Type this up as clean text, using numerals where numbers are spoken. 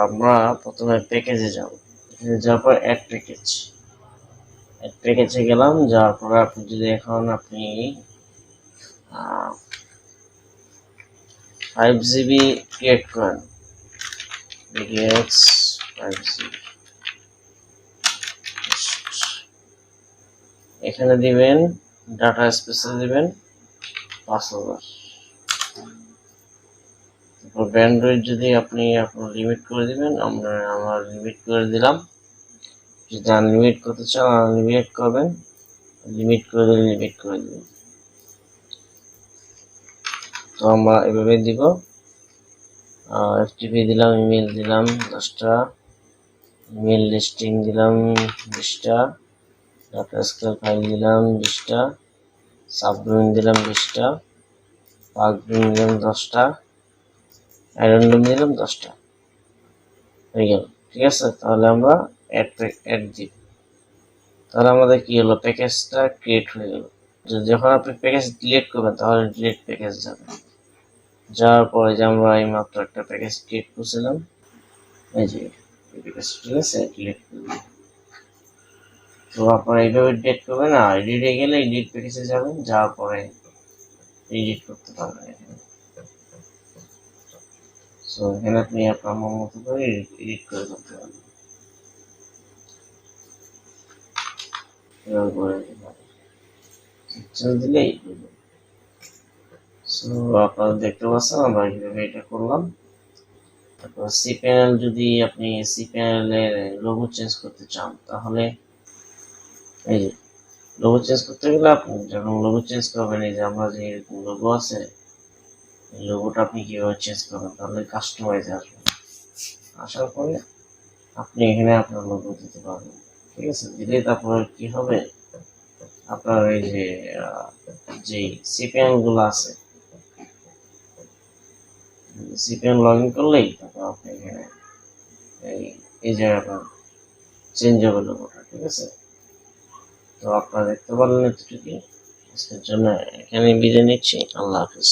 আমরা প্রথমে প্যাকেজে যাব, যাওয়ার পর অ্যাড প্যাকেজে গেলাম। যাওয়ার পর আপনি যদি এখন আপনি 5GB ক্রিয়েট করেন, BDX 5GB এখানে দিবেন, ডাটা স্পেসে দিবেন 5000। তারপর ব্যান্ডউইথ যদি আপনি আপনার লিমিট করে দিবেন, আমার লিমিট করে দিলাম। যদি আনলিমিট করতে চান আনলিমিট করবেন, লিমিট করে দিলে লিমিট করে দিবেন। তো আমরা এভাবে দিব। FTP দিলাম, ইমেল দিলাম 10টা, ইমেল লিস্টিং দিলাম 20টা, ডাটা স্কেল ফাইল দিলাম 20টা, সাবডোমেইন দিলাম 20টা, পার্কডোমেইন দিলাম 10টা, অ্যারেন্ডম দিলাম 10টা, হয়ে গেল। ঠিক আছে, তাহলে আমরা অ্যাড দিব। তাহলে আমাদের কি হলো, প্যাকেজটা ক্রিয়েট হয়ে গেল। যখন আপনি প্যাকেজ ডিলিট করবেন তাহলে ডিলিট প্যাকেজ যাবে। যাওয়ার পরে যে আমরা এই মাত্র একটা প্যাকেজ ক্রিয়েট করছিলাম, এই যে প্যাকেজ, ঠিক আছে, ডিলিট করবেন। তো আপনারা এইভাবে ডিলিট করবেন, আর এডিটে গেলে এডিট প্যাকেজে যাবেন, যাওয়ার পরে এডিট করতে পারবেন এখানে। সো এখানে আপনি আপনার মন মতো করে এডিট করে করতে পারবেন। দিলেই আপনারা দেখতে পাচ্ছেন আমরা এইভাবে এটা করলাম। তারপর সি প্যানেল, যদি আপনি সি প্যানেলের লোগো চেঞ্জ করতে চান তাহলে এই যে লোগো চেঞ্জ করতে গেলে আপনি যখন লোগো চেঞ্জ করবেন, এই যে আমরা যে লোগো আছে এই লোগোটা আপনি কিভাবে চেঞ্জ করবেন, তাহলে কাস্টমাইজে আসবেন। আসার পরে আপনি এখানে আপনার লোগো দিতে পারবেন। ঠিক আছে, দিলে তারপরে কি হবে, আপনার এই যে যে সি প্যানেল গুলো আছে, সিপিএন লগ ইন করলেই তারপর আপনি এখানে এই জায়গাটা চেঞ্জ হবে লোগোটা। ঠিক আছে, তো আপনারা দেখতে পারলেন এতটুকু। আজকের জন্য এখানে বিদায় নিচ্ছি। আল্লাহ হাফিজ।